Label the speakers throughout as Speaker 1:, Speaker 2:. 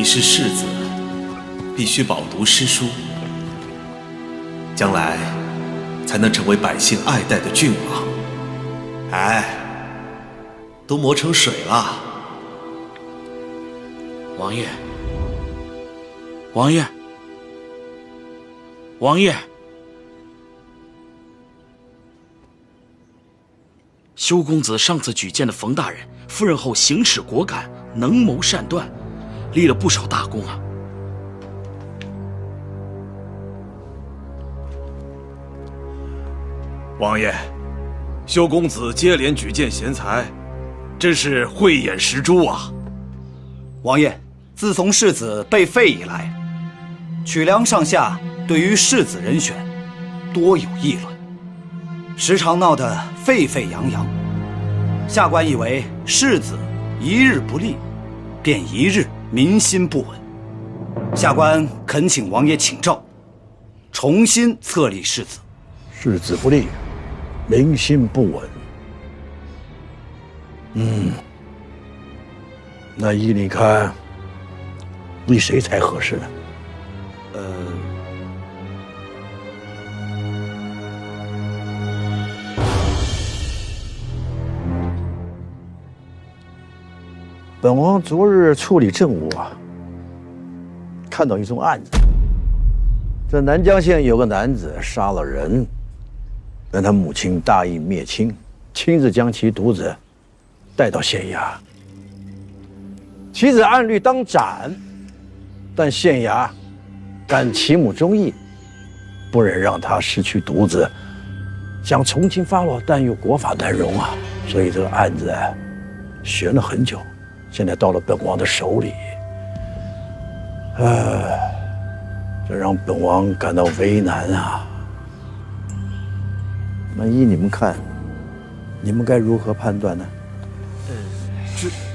Speaker 1: 你是世子，必须饱读诗书，将来才能成为百姓爱戴的郡王。哎，都磨成水了。
Speaker 2: 王爷，王爷，王爷！修公子上次举荐的冯大人，赴任后行事果敢，能谋善断，立了不少大功啊。
Speaker 3: 王爷，修公子接连举荐贤才，真是慧眼识珠啊！
Speaker 4: 王爷，自从世子被废以来，曲梁上下对于世子人选多有议论，时常闹得沸沸扬扬。下官以为世子一日不立，便一日民心不稳。下官恳请王爷请诏，重新册立世子。
Speaker 5: 世子不立，民心不稳。那依你看，立谁才合适呢？本王昨日处理政务啊，看到一宗案子。这南江县有个男子杀了人，但他母亲大义灭亲，亲自将其独子带到县衙。其子按律当斩，但县衙感其母忠义，不忍让他失去独子，想从轻发落，但又国法难容啊，所以这个案子悬了很久。现在到了本王的手里，这让本王感到为难啊。那依你们看，你们该如何判断呢？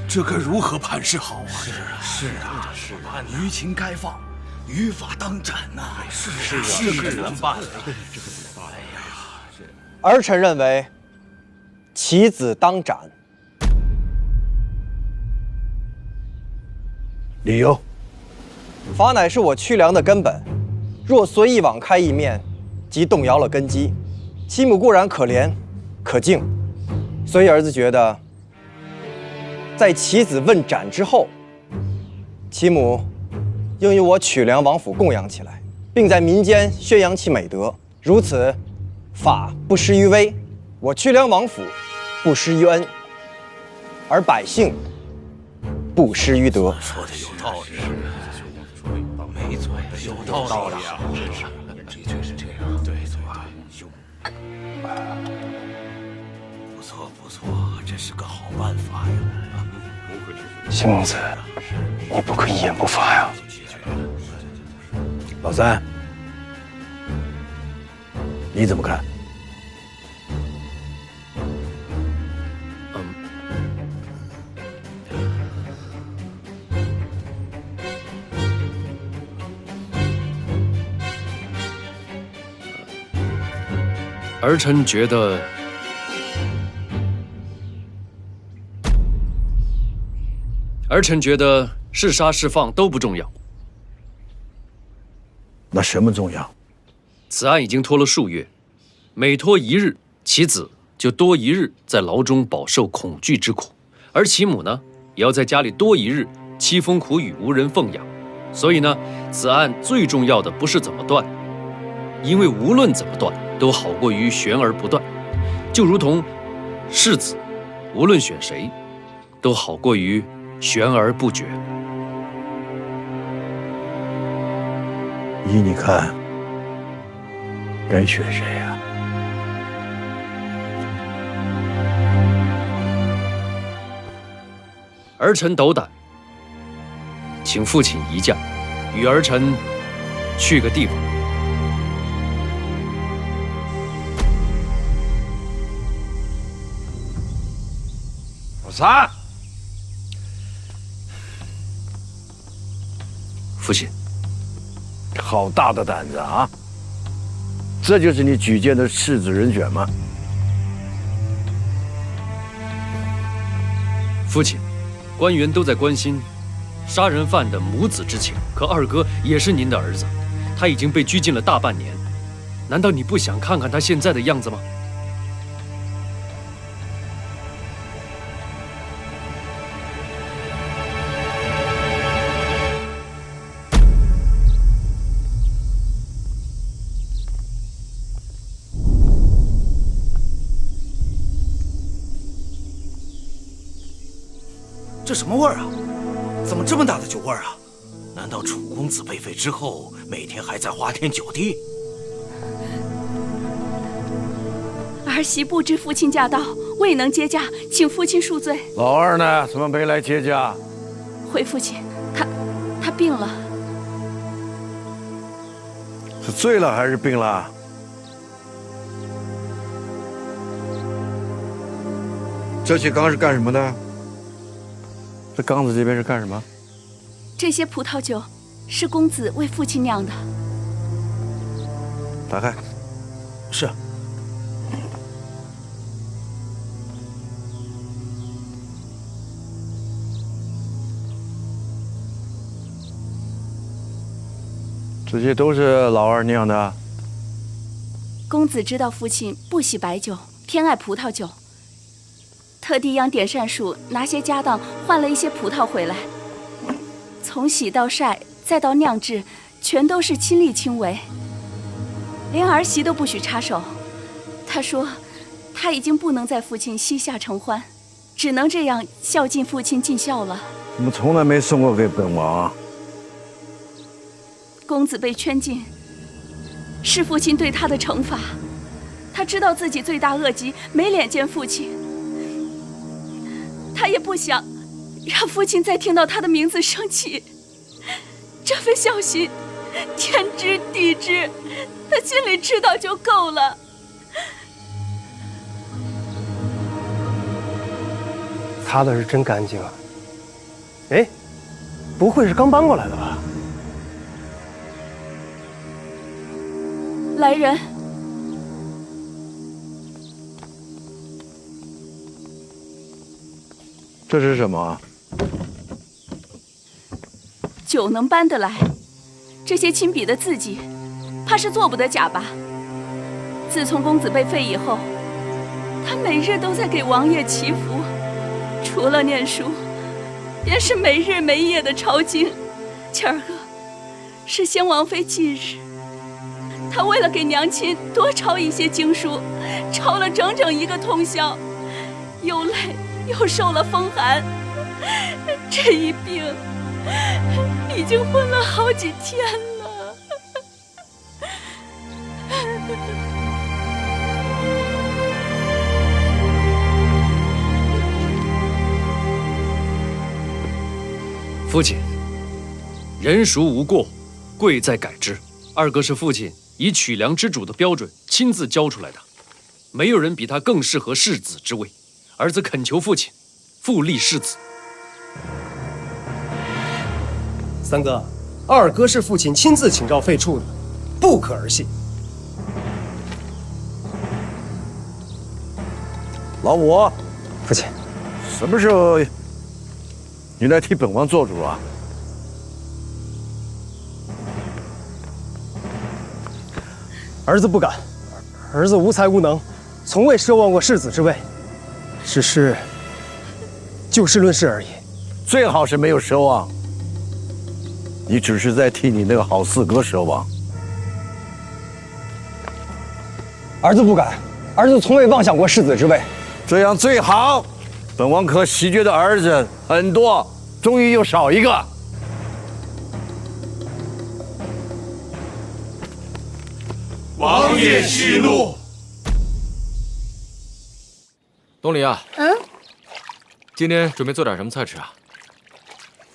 Speaker 3: 这该如何判是好啊？
Speaker 4: 是啊，于情该放，于法当斩呐。
Speaker 3: 这可怎么办？
Speaker 6: 儿臣认为，其子当斩。
Speaker 5: 理由？
Speaker 6: 法乃是我屈良的根本，若随意网开一面，即动摇了根基。其母固然可怜可敬，所以儿子觉得，在其子问斩之后，其母应由我曲梁王府供养起来，并在民间宣扬其美德。如此，法不失于威，我曲梁王府不失于恩，而百姓不失于德。
Speaker 3: 说的有道理，没错，有道理啊！这确实这样，对，不错不错，这是个好办法呀！
Speaker 7: 邢公子，你不可一言不发呀！
Speaker 5: 老三，你怎么看？
Speaker 8: 儿臣觉得，是杀是放都不重要。
Speaker 5: 那什么重要？
Speaker 8: 此案已经拖了数月，每拖一日，其子就多一日在牢中饱受恐惧之苦，而其母呢，也要在家里多一日凄风苦雨无人奉养。所以呢，此案最重要的不是怎么断，因为无论怎么断，都好过于悬而不断。就如同世子，无论选谁，都好过于悬而不决。
Speaker 5: 依你看，该选谁呀？
Speaker 8: 儿臣斗胆，请父亲移驾，与儿臣去个地方。
Speaker 5: 老三，
Speaker 8: 父亲，
Speaker 5: 好大的胆子啊！这就是你举荐的世子人选吗？
Speaker 8: 父亲，官员都在关心杀人犯的母子之情，可二哥也是您的儿子，他已经被拘禁了大半年，难道你不想看看他现在的样子吗？
Speaker 4: 这什么味儿啊？怎么这么大的酒味儿啊？难道楚公子被废之后，每天还在花天酒地？
Speaker 9: 儿媳不知父亲驾到，未能接驾，请父亲恕罪。
Speaker 5: 老二呢？怎么没来接驾？
Speaker 9: 回父亲，他病了。
Speaker 5: 是醉了还是病了？这些缸是干什么的？这缸子这边是干什么？
Speaker 9: 这些葡萄酒是公子为父亲酿的。
Speaker 5: 打开。
Speaker 4: 是。
Speaker 5: 这些都是老二酿的。
Speaker 9: 公子知道父亲不喜白酒，偏爱葡萄酒，特地让点扇树拿些家当换了一些葡萄回来。从洗到晒再到酿制，全都是亲力亲为，连儿媳都不许插手。他说，他已经不能在父亲膝下承欢，只能这样孝敬父亲尽孝了。
Speaker 5: 怎么从来没送过给本王？
Speaker 9: 公子被圈禁，是父亲对他的惩罚。他知道自己罪大恶极，没脸见父亲。他也不想让父亲再听到他的名字生气。这份孝心，天知地知，他心里知道就够了。
Speaker 7: 擦的是真干净啊！哎，不会是刚搬过来的吧？
Speaker 9: 来人！
Speaker 5: 这是什么？
Speaker 9: 酒能搬得来，这些亲笔的字迹，怕是做不得假吧？自从公子被废以后，他每日都在给王爷祈福，除了念书，便是没日没夜的抄经。今儿个是先王妃忌日，他为了给娘亲多抄一些经书，抄了整整1个通宵，又累又受了风寒，这一病已经昏了好几天了。
Speaker 8: 父亲，人孰无过，贵在改之。二哥是父亲以取粮之主的标准亲自教出来的，没有人比他更适合世子之位。儿子恳求父亲复立世子。
Speaker 7: 三哥，二哥是父亲亲自请召废黜的，不可儿戏。
Speaker 5: 老五，
Speaker 7: 父亲，
Speaker 5: 什么时候你来替本王做主啊？
Speaker 7: 儿子不敢，儿子无才无能，从未奢望过世子之位，只是就事论事而已。
Speaker 5: 最好是没有奢望，你只是在替你那个好四哥奢望。
Speaker 6: 儿子不敢，儿子从未妄想过世子之位。
Speaker 5: 这样最好，本王可喜鹊的儿子很多，终于又少一个。
Speaker 1: 王爷息怒。
Speaker 3: 东篱啊，今天准备做点什么菜吃啊？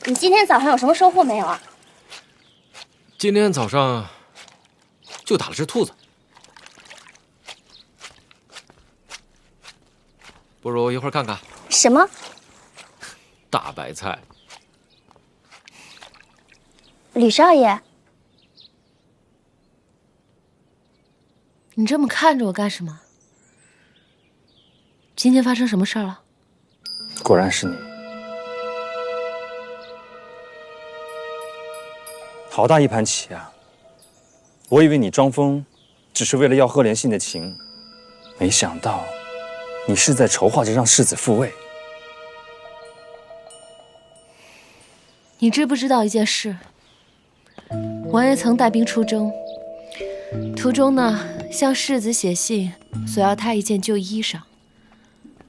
Speaker 10: 你今天早上有什么收获没有啊？
Speaker 3: 今天早上就打了只兔子，不如一会儿看看。
Speaker 10: 什么？
Speaker 3: 大白菜。
Speaker 10: 吕少爷，
Speaker 11: 你这么看着我干什么？今天发生什么事儿了？
Speaker 7: 果然是你。
Speaker 12: 好大一盘棋啊！我以为你装疯，只是为了要赫连信的情，没想到你是在筹划着让世子复位。
Speaker 11: 你知不知道一件事？王爷曾带兵出征，途中呢，向世子写信，索要他一件旧衣裳。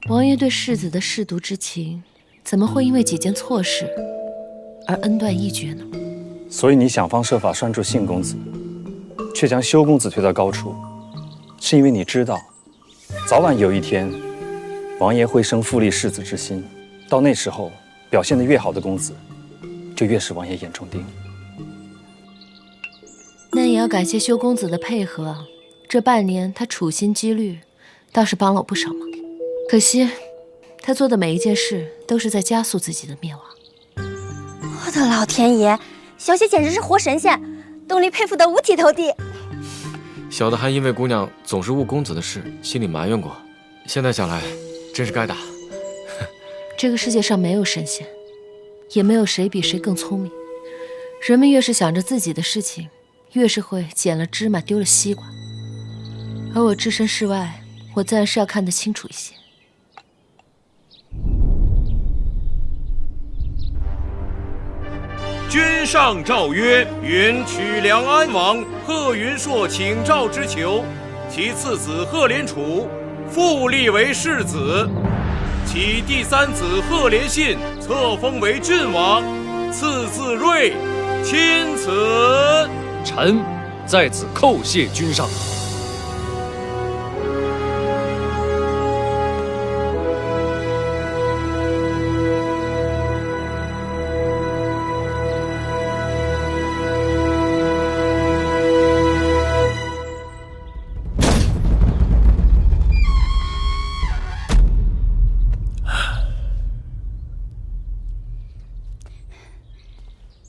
Speaker 11: 王爷对世子的舐犊之情，怎么会因为几件错事而恩断义绝呢？
Speaker 12: 所以你想方设法拴住信公子，却将修公子推到高处，是因为你知道，早晚有一天，王爷会生复立世子之心。到那时候，表现得越好的公子，就越是王爷眼中钉。
Speaker 11: 那也要感谢修公子的配合，这半年他处心积虑，倒是帮了我不少忙。可惜，他做的每一件事都是在加速自己的灭亡。
Speaker 10: 我的老天爷，小姐简直是活神仙，东篱佩服得五体投地。
Speaker 3: 小的还因为姑娘总是误公子的事，心里埋怨过，现在想来，真是该打。
Speaker 11: 这个世界上没有神仙，也没有谁比谁更聪明。人们越是想着自己的事情，越是会捡了芝麻丢了西瓜。而我置身事外，我自然是要看得清楚一些。
Speaker 13: 君上诏曰：允曲梁安王贺云硕请诏之求，其次子贺连楚复立为世子，其第三子贺连信册封为郡王，赐字睿，钦此。
Speaker 8: 臣在此叩谢君上。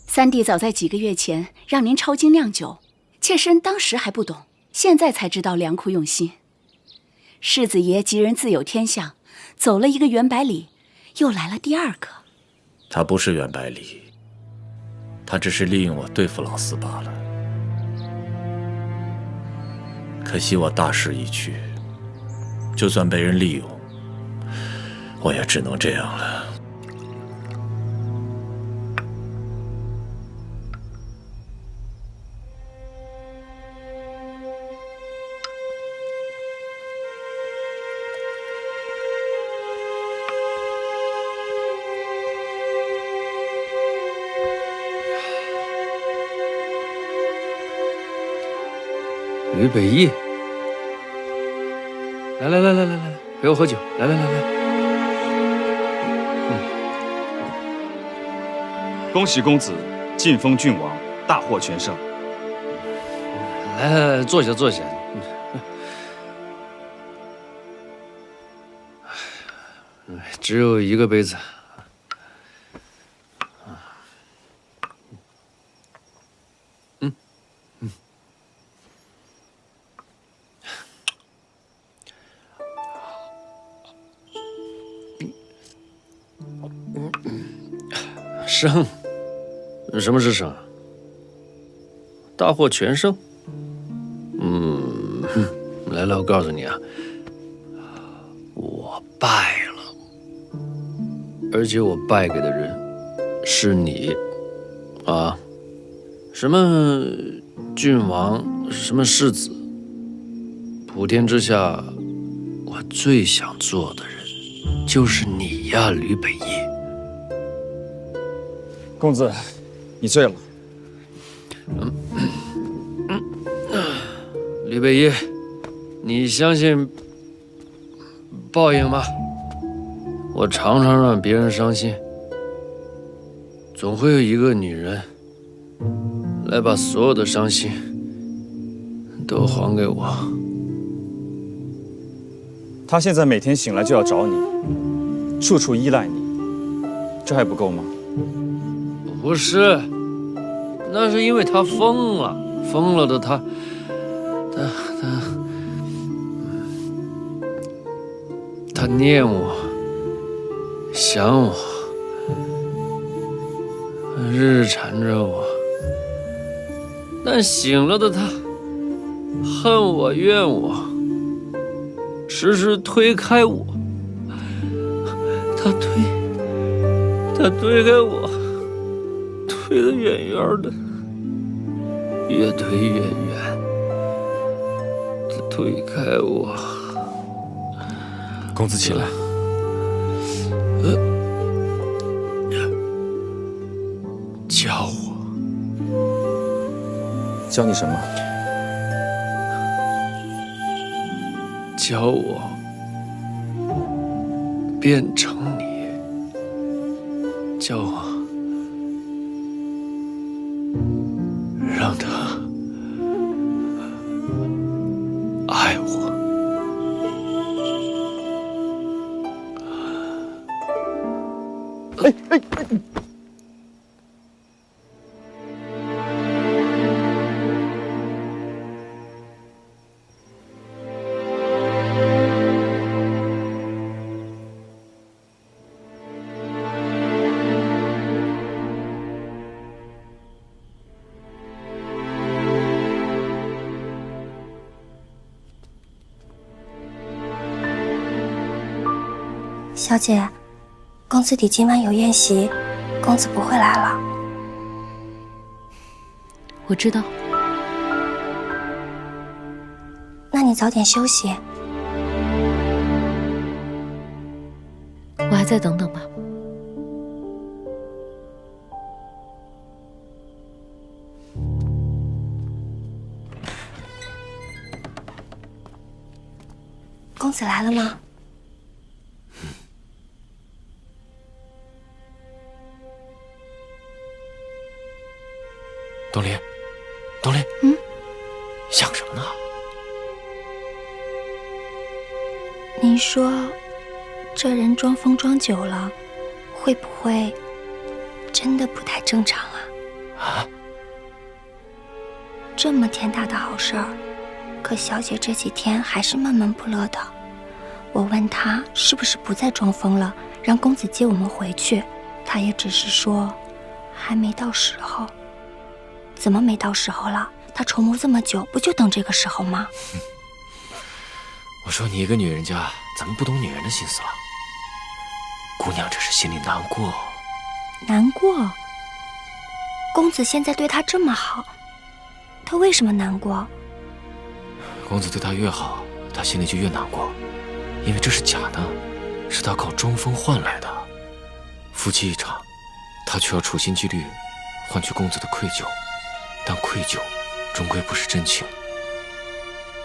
Speaker 9: 三弟早在几个月前让您抄经酿酒，妾身当时还不懂，现在才知道良苦用心。世子爷吉人自有天相，走了一个袁百里，又来了第二个。
Speaker 1: 他不是袁百里，他只是利用我对付老四罢了。可惜我大势已去，就算被人利用，我也只能这样了。
Speaker 8: 吕北义，来，陪我喝酒，来。
Speaker 12: 恭喜公子晋封郡王，大获全胜。
Speaker 8: 来，坐下。只有一个杯子。胜？什么是胜？大获全胜？来，我告诉你啊，我败了，而且我败给的人是你，啊，什么郡王，什么世子，普天之下，我最想做的人就是你呀，吕北义。
Speaker 12: 公子，你醉了。
Speaker 8: 吕北义，你相信报应吗？我常常让别人伤心，总会有一个女人来把所有的伤心都还给我。
Speaker 12: 他现在每天醒来就要找你，处处依赖你，这还不够吗？
Speaker 8: 不是，那是因为他疯了，疯了的他念我，想我，日缠着我，但醒了的他，恨我怨我，时时推开我。他推开我，推得远远的，越推越远。他推开我。
Speaker 12: 公子起来。
Speaker 8: 教我。
Speaker 12: 教你什么？
Speaker 8: 教我变成你。教我让他爱我。
Speaker 5: 哎！
Speaker 10: 小姐，公子弟今晚有宴席，公子不会来了。
Speaker 11: 我知道。
Speaker 10: 那你早点休息。
Speaker 11: 我还再等等吧。
Speaker 10: 公子来了吗？
Speaker 3: 东林，想什么呢？
Speaker 10: 您说，这人装疯装久了，会不会真的不太正常啊？
Speaker 3: 啊？
Speaker 10: 这么天大的好事儿，可小姐这几天还是闷闷不乐的。我问她是不是不再装疯了，让公子接我们回去，她也只是说还没到时候。怎么没到时候了？她筹谋这么久，不就等这个时候吗？
Speaker 3: 我说你一个女人家，怎么不懂女人的心思了？姑娘这是心里难过。
Speaker 10: 难过？公子现在对她这么好，她为什么难过？
Speaker 3: 公子对她越好，她心里就越难过，因为这是假的，是她靠装疯换来的。夫妻一场，她却要处心积虑换取公子的愧疚，但愧疚终归不是真情。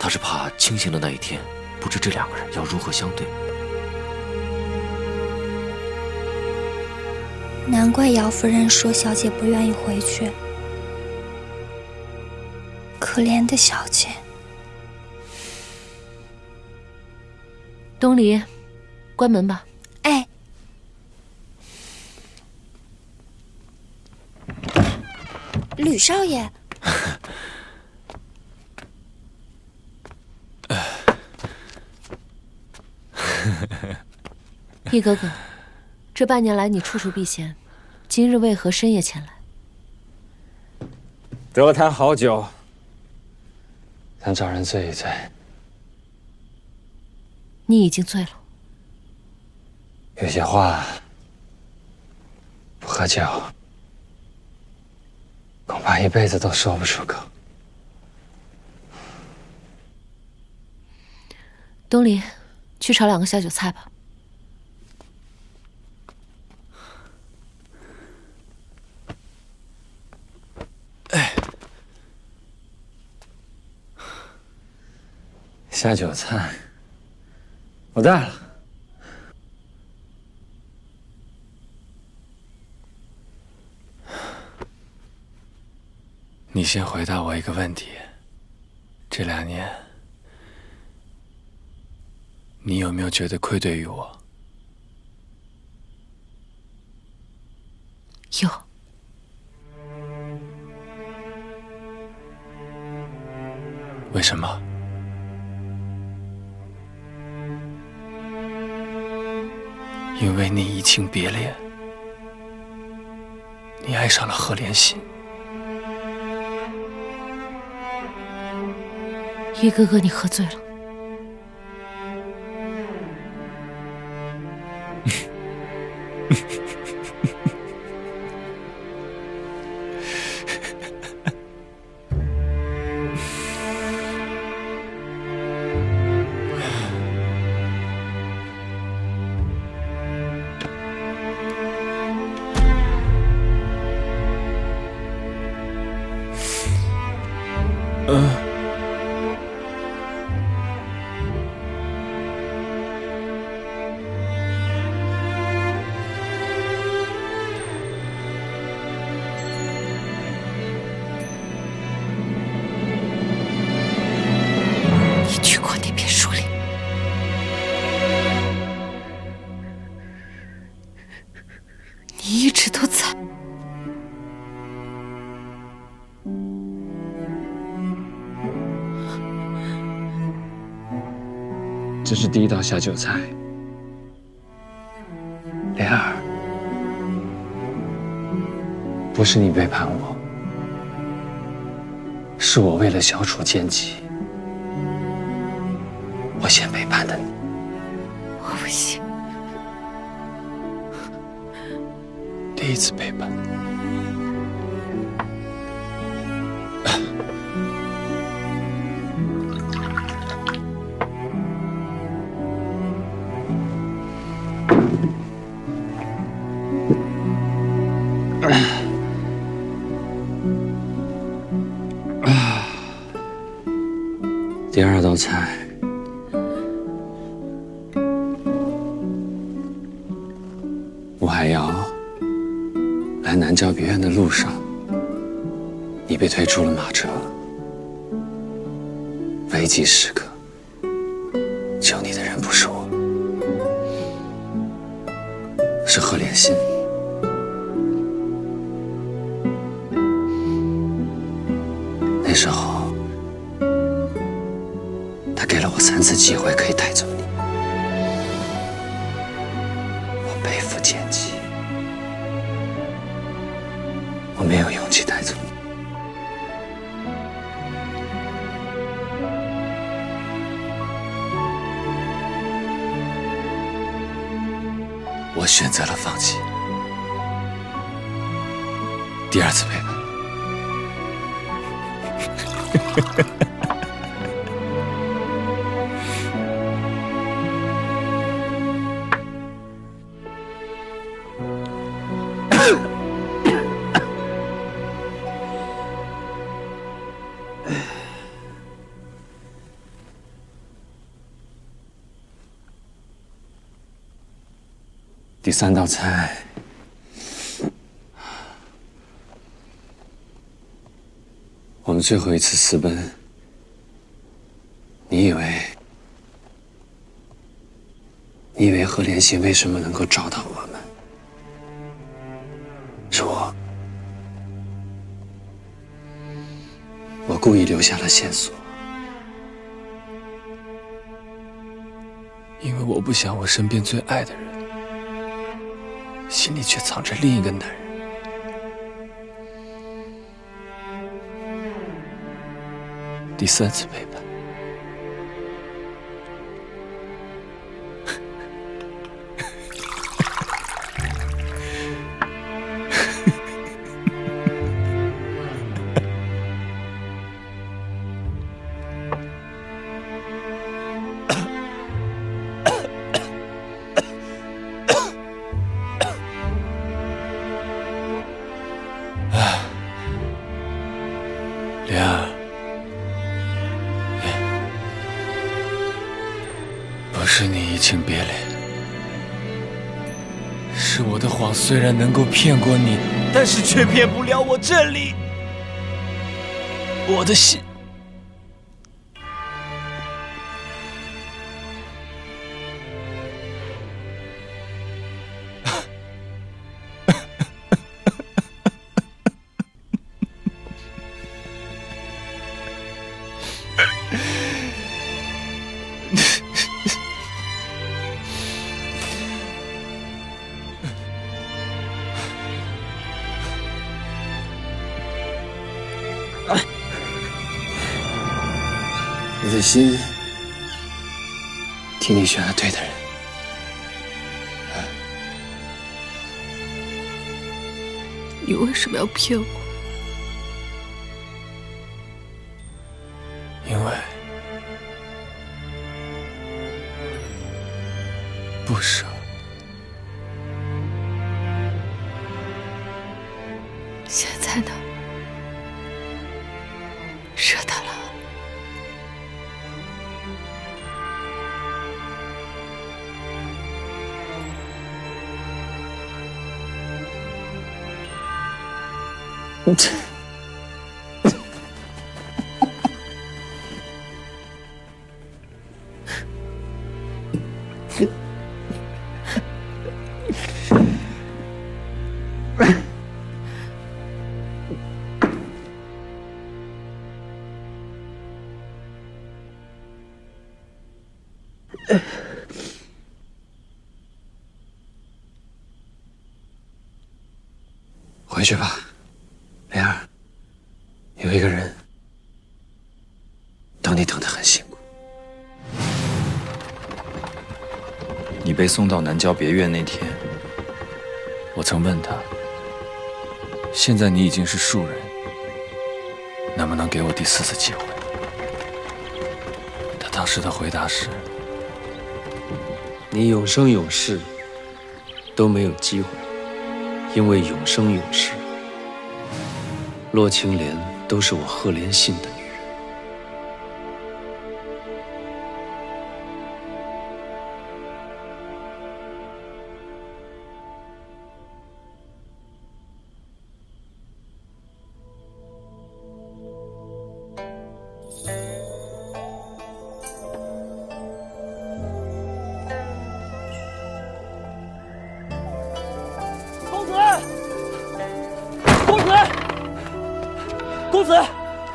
Speaker 3: 她是怕清醒的那一天，不知这两个人要如何相对。
Speaker 10: 难怪姚夫人说小姐不愿意回去。可怜的小姐。
Speaker 11: 东篱，关门吧。
Speaker 10: 哎。吕少爷。
Speaker 11: 易哥哥，这半年来你处处避嫌，今日为何深夜前来？
Speaker 12: 得谈好酒，想找人醉一醉。
Speaker 11: 你已经醉了。
Speaker 12: 有些话不喝酒，恐怕一辈子都说不出口。
Speaker 11: 东篱，去炒2个下酒菜吧。
Speaker 12: 下酒菜，我带了。你先回答我一个问题：这2年，你有没有觉得愧对于我？
Speaker 11: 有。
Speaker 12: 为什么？因为你移情别恋，你爱上了贺连心。
Speaker 11: 玉哥哥，你喝醉了。
Speaker 12: 这是第一道下酒菜，莲儿，不是你背叛我，是我为了消除奸计，我先背叛的你。
Speaker 11: 我不信，
Speaker 12: 第一次背叛。第二道菜，吴海瑶来南郊别院的路上，你被推出了马车，危急时刻，救你的人不是我，是贺连心。那时候，他给了我3次机会可以带走你，我背负奸计，我没有勇气带走你。我选择了放弃。第二次背叛。第3道菜，我们最后一次私奔，你以为贺连心为什么能够找到我们？是我故意留下了线索，因为我不想我身边最爱的人心里却藏着另一个男人。第3次背叛，莲儿，不是你移情别恋，是我的谎虽然能够骗过你，但是却骗不了我这里，我的心。
Speaker 3: 你的心替你选了对的人。
Speaker 11: 你为什么要骗我？
Speaker 3: 因为不舍。
Speaker 11: 现在呢？舍得了。
Speaker 3: 回去吧，莲儿。有一个人等你等得很辛苦。
Speaker 12: 你被送到南郊别院那天，我曾问他：现在你已经是庶人，能不能给我第4次机会？他当时的回答是：
Speaker 8: 你永生永世都没有机会，因为永生永世，洛青莲都是我赫连信的女人。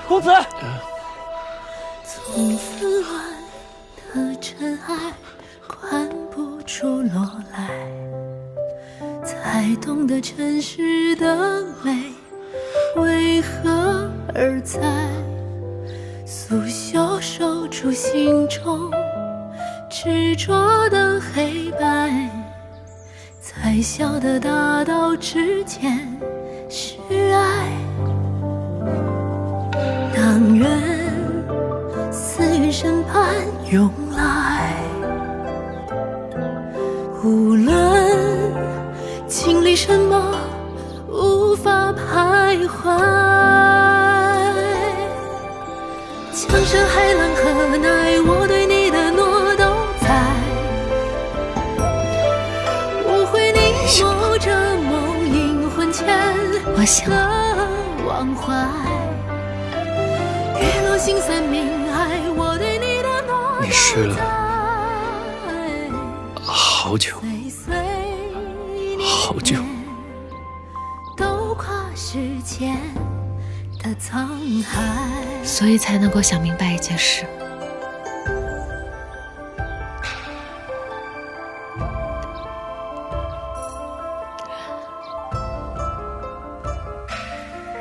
Speaker 2: 公子，
Speaker 14: 从纷乱的尘埃看不出落来，才懂得尘世的美为何而在。素袖守住心中执着的黑白，才晓得大道之间是爱。但愿死于审判涌来，无论经历什么，无法徘徊。江山海浪何奈，我对你的诺都在。我会凝眸着梦萦魂牵的忘怀。月落心散明爱，我对你的诺
Speaker 8: 你湿了好久好久，
Speaker 14: 都跨时间的沧海，
Speaker 11: 所以才能够想明白一件事。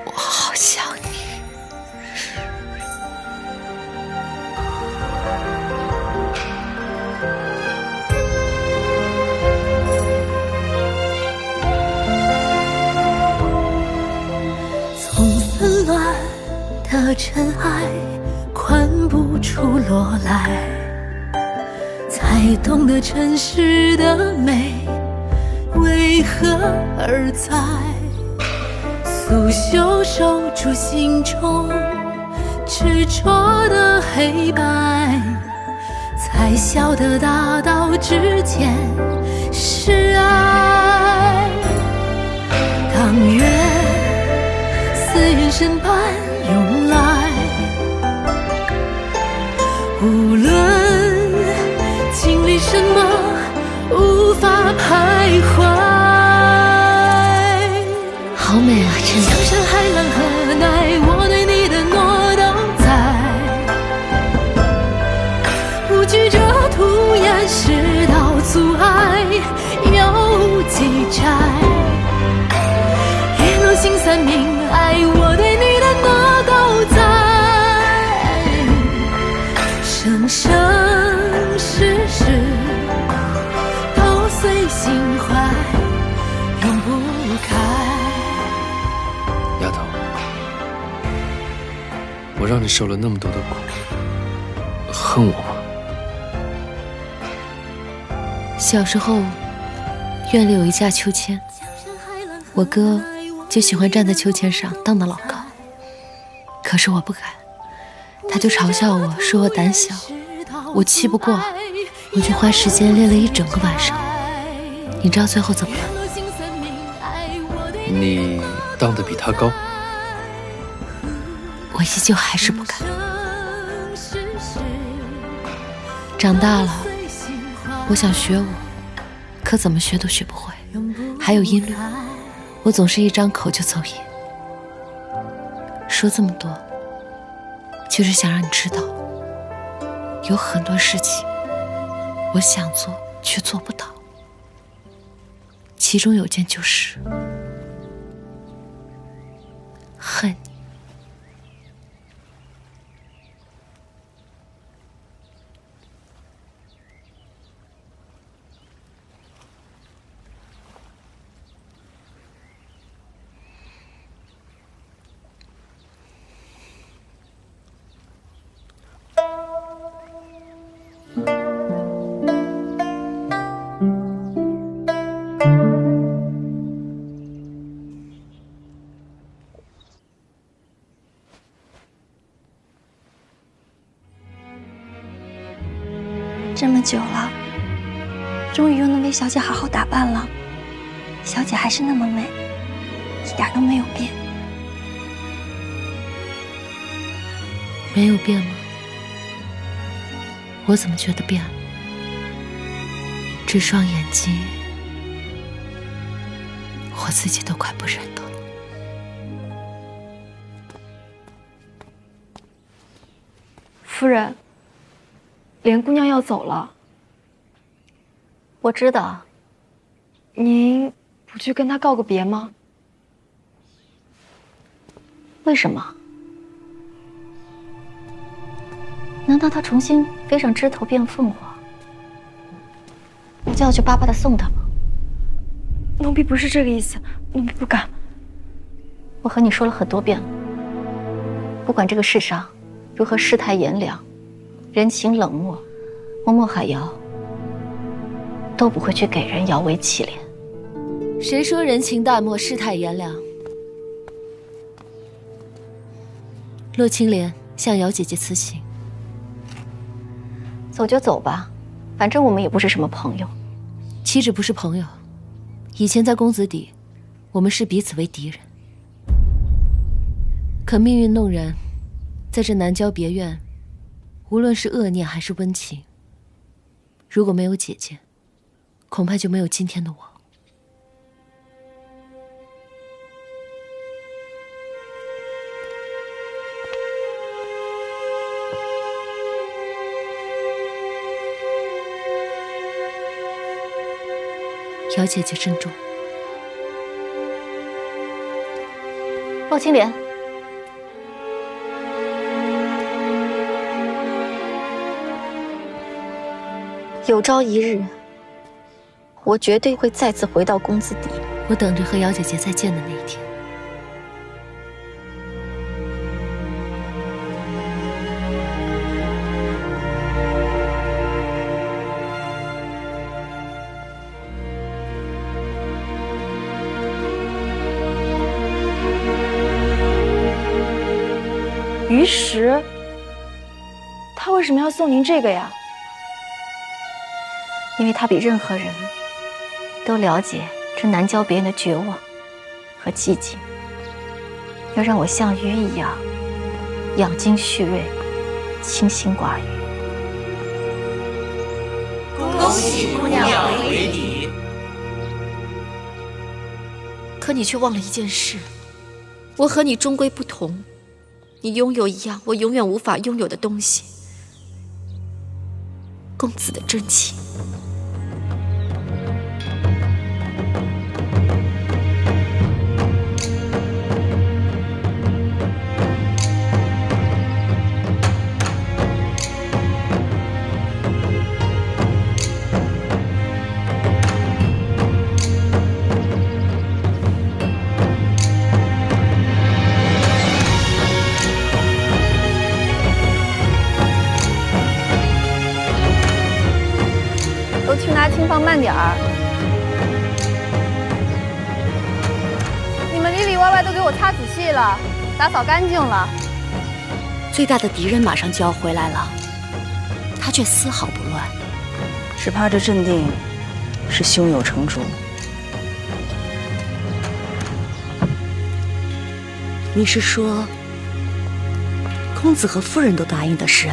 Speaker 11: 我好想你。
Speaker 14: 的尘埃看不出落来，才懂得尘世的美为何而在。素袖守住心中执着的黑白，才晓得大道之间是爱。但愿死人审判涌来，无论经历什么，无法徘徊。
Speaker 11: 好美啊，真的。
Speaker 14: 江山海浪何奈，我对你的诺都在。无惧这涂鸦世道阻碍，有几载？月落心散明爱，我对你的诺
Speaker 8: 我让你受了那么多的苦，恨我吗？
Speaker 11: 小时候，院里有一架秋千，我哥就喜欢站在秋千上荡得老高，可是我不敢，他就嘲笑我，说我胆小，我气不过，我就花时间练了一整个晚上。你知道最后怎么了？
Speaker 8: 你荡得比他高。
Speaker 11: 我依旧还是不敢。长大了，我想学舞，可怎么学都学不会，还有音律，我总是一张口就走音。说这么多，就是想让你知道，有很多事情我想做却做不到，其中有件就是恨你。
Speaker 10: 这么久了，终于又能为小姐好好打扮了。小姐还是那么美，一点都没有变。
Speaker 11: 没有变吗？我怎么觉得变了？这双眼睛，我自己都快不认得了。
Speaker 15: 夫人，莲姑娘要走了。
Speaker 10: 我知道。
Speaker 15: 您不去跟她告个别吗？
Speaker 10: 为什么？难道她重新飞上枝头变凤凰，我就要去巴巴的送她吗？
Speaker 15: 奴婢不是这个意思，奴婢不敢。
Speaker 10: 我和你说了很多遍了，不管这个世上如何世态炎凉，人情冷漠，默默海瑶都不会去给人摇尾乞怜。
Speaker 11: 谁说人情淡漠，世态炎凉？洛青莲向瑶姐姐辞行。
Speaker 10: 走就走吧，反正我们也不是什么朋友。
Speaker 11: 岂止不是朋友，以前在公子邸，我们视彼此为敌人。可命运弄人，在这南郊别院，无论是恶念还是温情，如果没有姐姐，恐怕就没有今天的我。姚姐姐珍重。
Speaker 10: 洛青莲，有朝一日，我绝对会再次回到公子邸。
Speaker 11: 我等着和姚姐姐再见的那一天。
Speaker 15: 于石，他为什么要送您这个呀？
Speaker 10: 因为他比任何人都了解这南郊别人的绝望和寂静，要让我像鱼一样养精蓄锐，清心寡欲。
Speaker 16: 恭喜姑娘回邸。
Speaker 10: 可你却忘了一件事，我和你终归不同。你拥有一样我永远无法拥有的东西，公子的真情。
Speaker 15: 请放慢点儿。你们里里外外都给我擦仔细了，打扫干净了。
Speaker 10: 最大的敌人马上就要回来了，他却丝毫不乱，
Speaker 17: 只怕这镇定是胸有成竹。
Speaker 10: 你是说，公子和夫人都答应的事，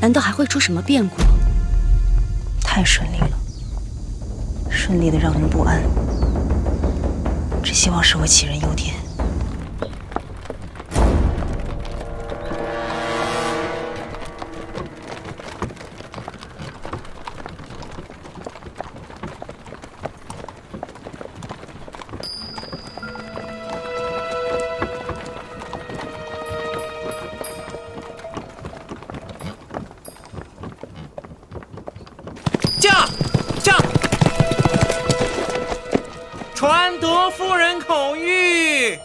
Speaker 10: 难道还会出什么变故？
Speaker 17: 太顺利了，顺利的让人不安。只希望是我杞人忧天。
Speaker 13: 传得夫人口谕。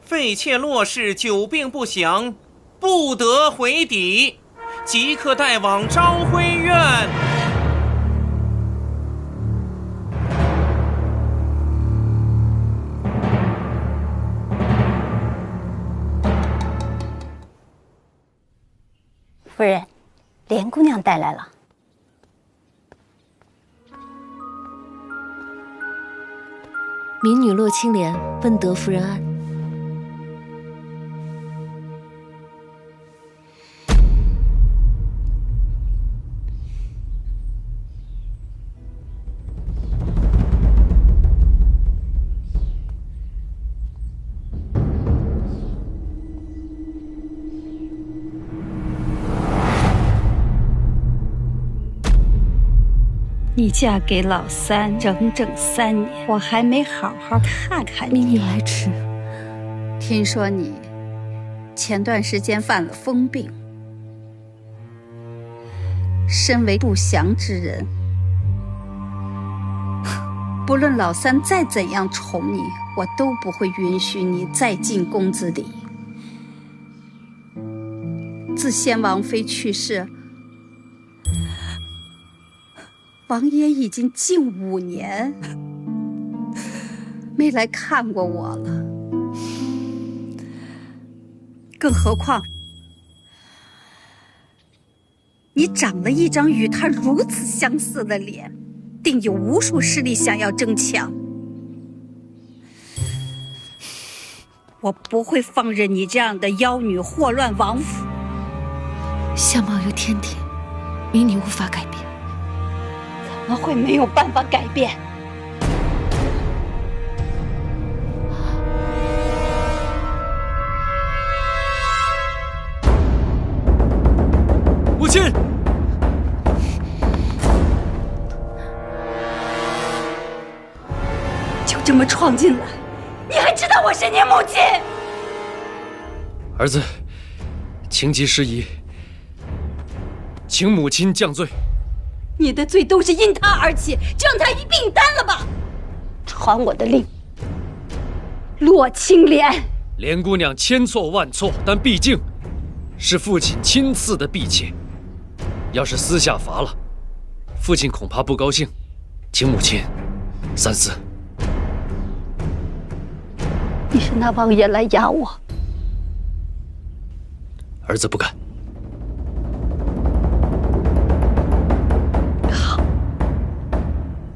Speaker 13: 废妾骆氏久病不详，不得回抵，即刻带往昭辉院。
Speaker 10: 夫人，莲姑娘带来了。
Speaker 11: 民女骆青莲问得夫人安。
Speaker 18: 你嫁给老三整整3年，我还没好好看看你。
Speaker 11: 民女来迟。
Speaker 18: 听说你前段时间犯了疯病，身为不祥之人，不论老三再怎样宠你，我都不会允许你再进公子里。自先王妃去世，王爷已经近5年没来看过我了，更何况你长了一张与他如此相似的脸，定有无数势力想要争抢。我不会放任你这样的妖女祸乱王府。
Speaker 11: 相貌由天定，民女无法改变。
Speaker 18: 怎么会没有办法改变？
Speaker 8: 母亲，
Speaker 18: 就这么闯进来，你还知道我是你母亲？
Speaker 8: 儿子，情急失仪，请母亲降罪。
Speaker 18: 你的罪都是因他而起，就让他一并担了吧。传我的令，骆青莲。
Speaker 8: 莲姑娘千错万错，但毕竟是父亲亲赐的婢妾，要是私下罚了，父亲恐怕不高兴，请母亲三思。
Speaker 18: 你是拿王爷来压我？
Speaker 8: 儿子不敢。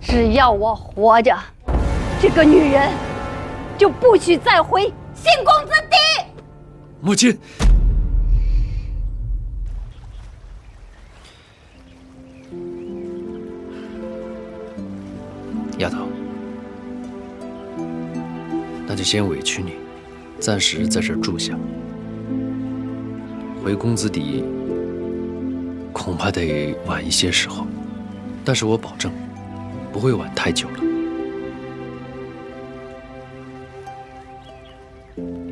Speaker 18: 只要我活着，这个女人就不许再回新公子邸。
Speaker 8: 母亲，丫头，那就先委屈你，暂时在这儿住下。回公子邸恐怕得晚一些时候，但是我保证不会晚太久了。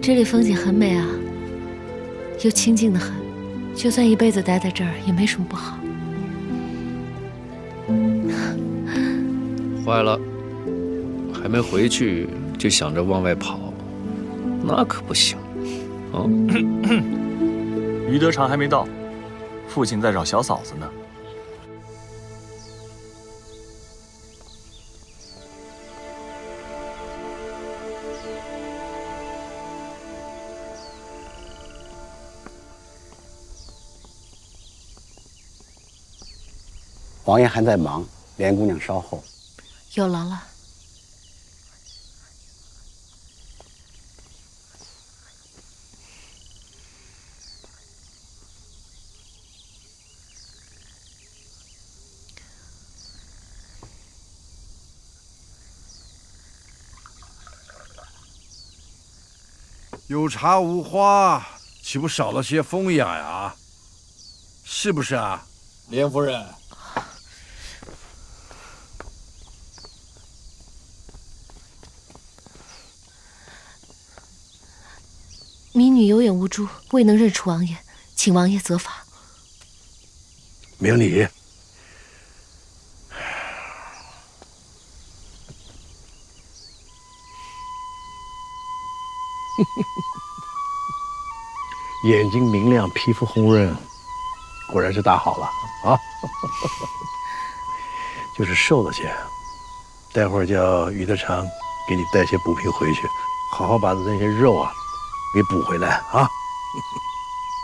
Speaker 11: 这里风景很美啊。又清静得很，就算一辈子待在这儿也没什么不好。
Speaker 8: 坏了，还没回去就想着往外跑，那可不行。哦，
Speaker 12: 于德常还没到，父亲在找小嫂子呢。
Speaker 19: 王爷还在忙，莲姑娘稍后。
Speaker 11: 有劳了。
Speaker 5: 有茶无花，岂不少了些风雅呀？是不是啊，莲夫人？
Speaker 11: 民女有眼无珠，未能认出王爷，请王爷责罚。
Speaker 5: 明理。眼睛明亮，皮肤红润，果然是大好了啊！就是瘦了些，待会儿叫于德常给你带些补品回去，好好把那些肉啊给补回来啊！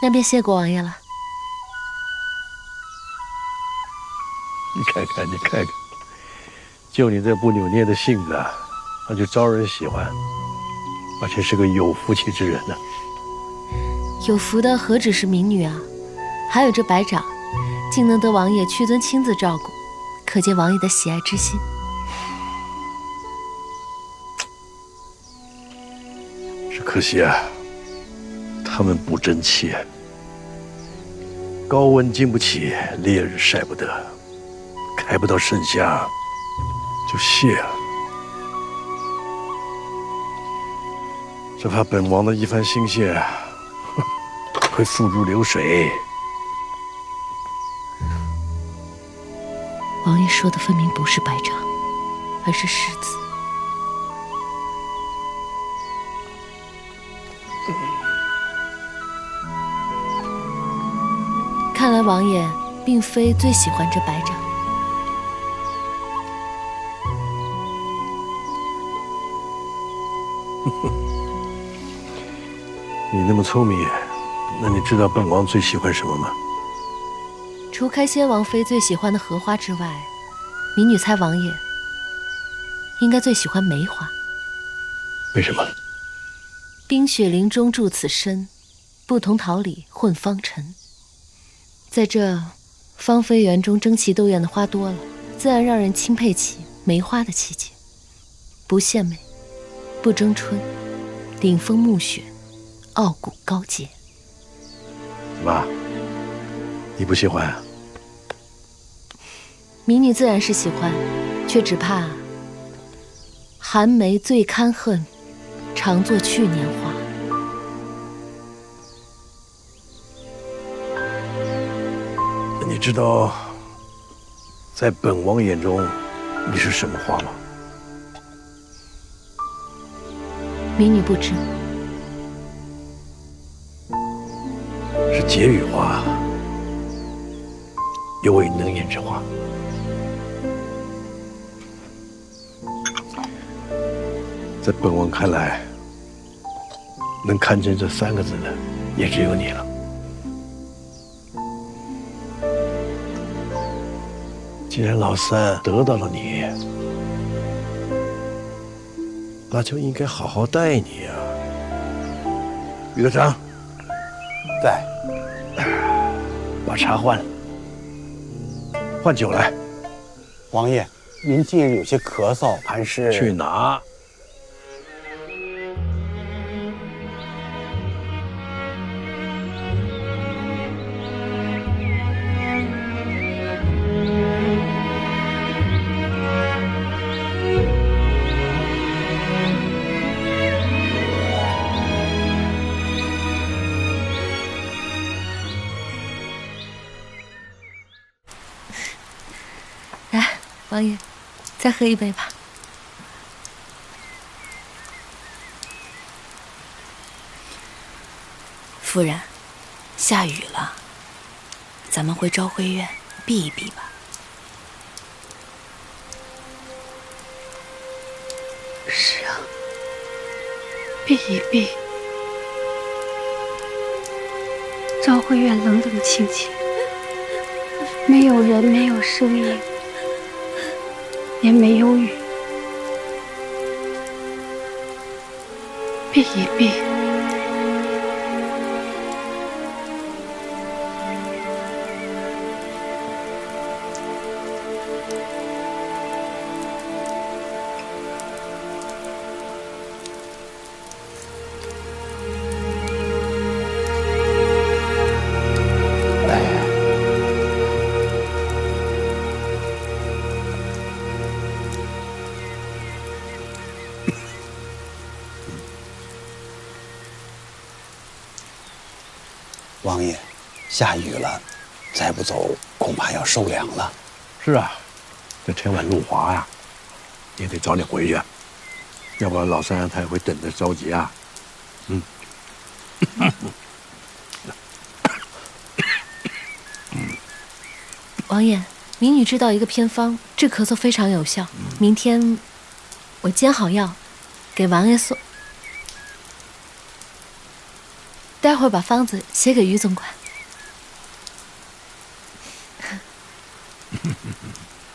Speaker 11: 那便谢过王爷了。
Speaker 5: 你看看，你看看，就你这不扭捏的性子，那就招人喜欢，而且是个有福气之人呢。
Speaker 11: 有福的何止是民女啊，还有这白长，竟能得王爷屈尊亲自照顾，可见王爷的喜爱之心。
Speaker 5: 只可惜啊，他们不争气，高温经不起，烈日晒不得，开不到盛夏就谢了。只怕本王的一番心血会付诸流水。
Speaker 11: 王爷说的分明不是白长，而是世子。看来王爷并非最喜欢这白长。
Speaker 5: 你那么聪明，那你知道本王最喜欢什么吗？
Speaker 11: 除开先王妃最喜欢的荷花之外，民女猜王爷应该最喜欢梅花。
Speaker 5: 为什么？
Speaker 11: 冰雪林中住此身，不同桃李混芳尘。在这芳菲园中争奇斗艳的花多了，自然让人钦佩起梅花的气节。不羡美，不争春，顶峰暮雪，傲骨高洁。
Speaker 5: 妈，你不喜欢啊？
Speaker 11: 民女自然是喜欢，却只怕寒梅最堪恨，常作去年花。
Speaker 5: 你知道，在本王眼中，你是什么花吗？
Speaker 11: 民女不知。
Speaker 5: 是解语花，有为能言之花。在本王看来，能堪称这3个字的，也只有你了。既然老三得到了你，那就应该好好待你啊。于德常，
Speaker 19: 在，
Speaker 5: 把茶换了，换酒来。
Speaker 19: 王爷，您近日有些咳嗽，还是
Speaker 5: 去拿。
Speaker 11: 王爷，再喝一杯吧。
Speaker 17: 夫人，下雨了，咱们回昭辉院避一避吧。
Speaker 18: 是啊，避一避。昭辉院冷冷清清，没有人，没有声音，也没有雨。避一避。
Speaker 19: 王爷，下雨了，再不走恐怕要受凉了。
Speaker 5: 是啊，这天晚路滑呀，也得早点回去，要不然老三他也会等着着急啊。
Speaker 11: 王爷，民女知道一个偏方，治咳嗽非常有效。明天我煎好药，给王爷送。待会儿把方子写给于总管。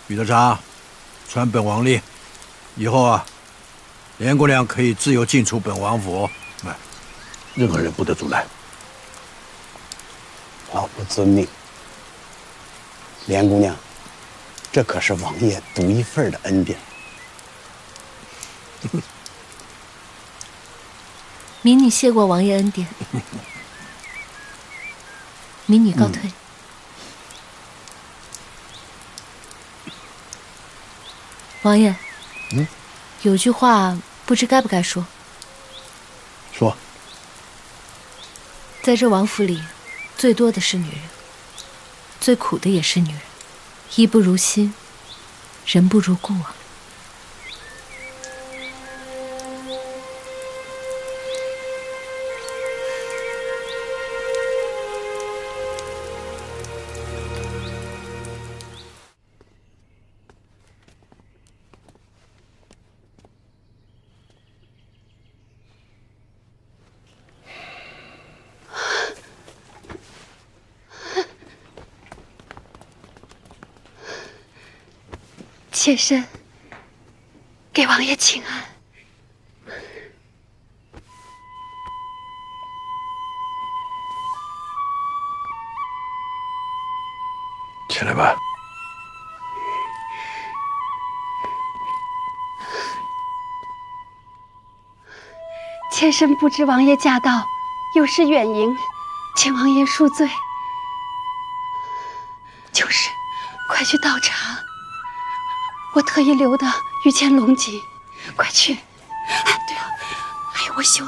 Speaker 5: 于德昌，传本王令，以后啊，莲姑娘可以自由进出本王府，任何人不得阻拦。
Speaker 19: 老夫遵命。莲姑娘，这可是王爷独一份的恩典。
Speaker 11: 民女谢过王爷恩典，民女告退。王爷，有句话不知该不该说。
Speaker 5: 说。
Speaker 11: 在这王府里，最多的是女人，最苦的也是女人，衣不如新，人不如故啊。
Speaker 18: 妾身给王爷请安。
Speaker 5: 起来吧。
Speaker 18: 妾身不知王爷驾到，有失远迎，请王爷恕罪。就是，快去倒茶。我特意留的御前龙锦，快去！啊，对了，还有我绣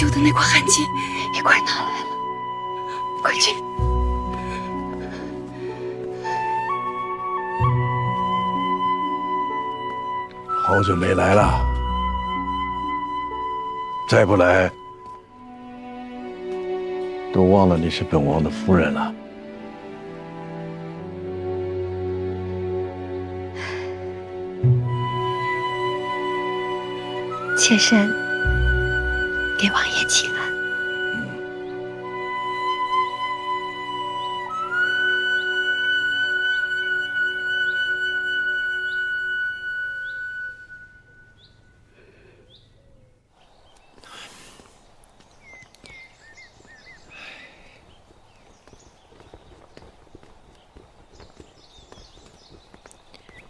Speaker 18: 的那块汗巾，一块拿来了，快去！
Speaker 5: 好久没来了，再不来，都忘了你是本王的夫人了。
Speaker 18: 妾身给王爷请安。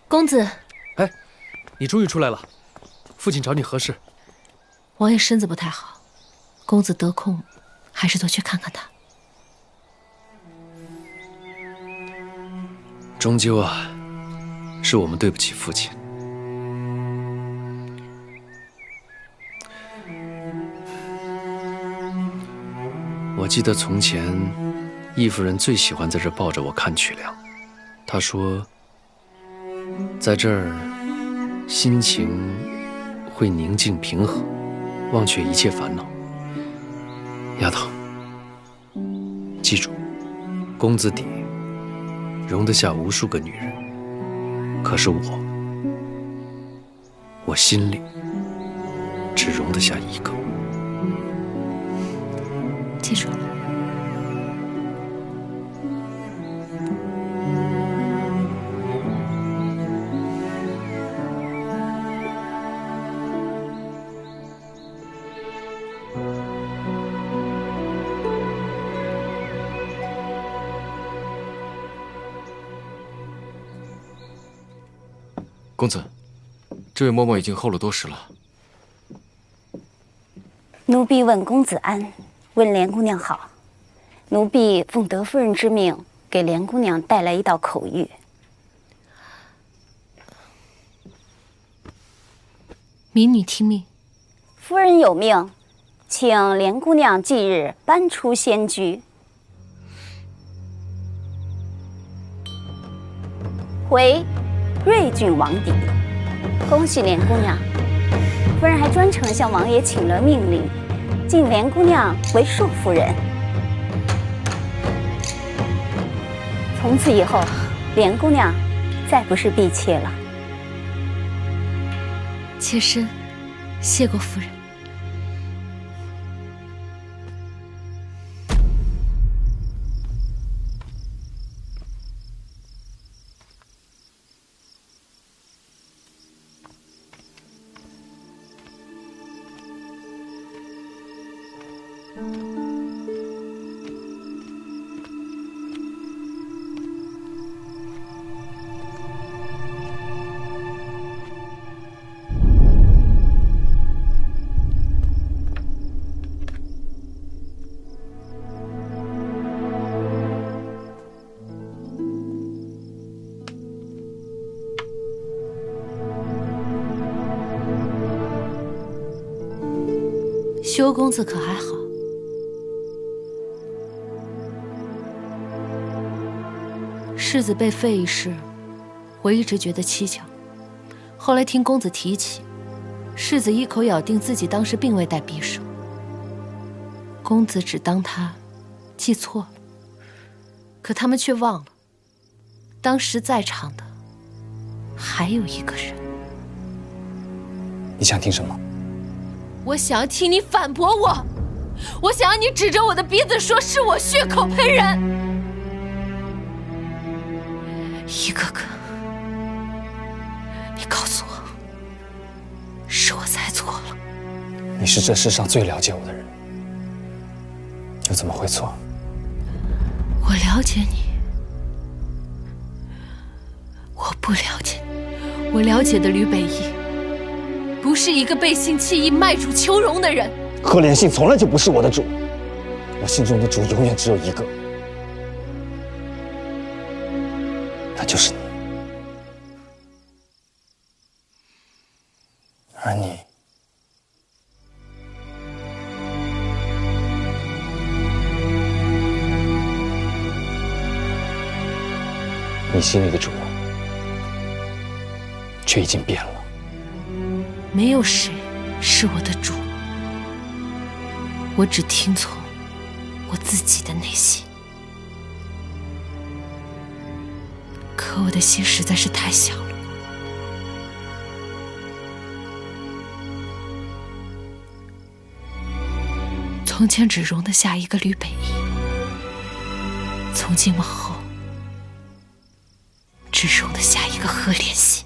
Speaker 11: 公子，
Speaker 8: 哎，你终于出来了，父亲找你何事？
Speaker 11: 王爷身子不太好，公子得空还是多去看看他。
Speaker 8: 终究啊，是我们对不起父亲。我记得从前，义夫人最喜欢在这抱着我看曲梁。她说：“在这儿，心情会宁静平和，忘却一切烦恼。丫头，记住，公子底容得下无数个女人，可是我心里只容得下一个。
Speaker 11: 记住了。
Speaker 3: 公子，这位嬷嬷已经候了多时了。
Speaker 10: 奴婢问公子安，问莲姑娘好。奴婢奉德夫人之命，给莲姑娘带来一道口谕。
Speaker 11: 民女听命。
Speaker 10: 夫人有命，请莲姑娘即日搬出仙居，回瑞郡王邸。恭喜莲姑娘！夫人还专程向王爷请了命令，晋莲姑娘为庶夫人。从此以后，莲姑娘再不是婢妾了。
Speaker 11: 妾身谢过夫人。修公子可还好？世子被废一事，我一直觉得蹊跷。后来听公子提起，世子一口咬定自己当时并未带匕首。公子只当他记错了，可他们却忘了，当时在场的还有一个人。
Speaker 12: 你想听什么？
Speaker 11: 我想要听你反驳我，我想要你指着我的鼻子说是我血口喷人。一个个，你告诉我，是我猜错了。
Speaker 12: 你是这世上最了解我的人，又怎么会错？
Speaker 11: 我了解你，我不了解你。我了解的吕北夷，不是一个背信弃义、卖主求荣的人。
Speaker 12: 赫连信从来就不是我的主，我心中的主永远只有一个，那就是你。而你，你心里的主，却已经变了。
Speaker 11: 没有谁是我的主，我只听从我自己的内心。可我的心实在是太小了，从前只容得下一个吕北夷，从今往后只容得下一个赫连信。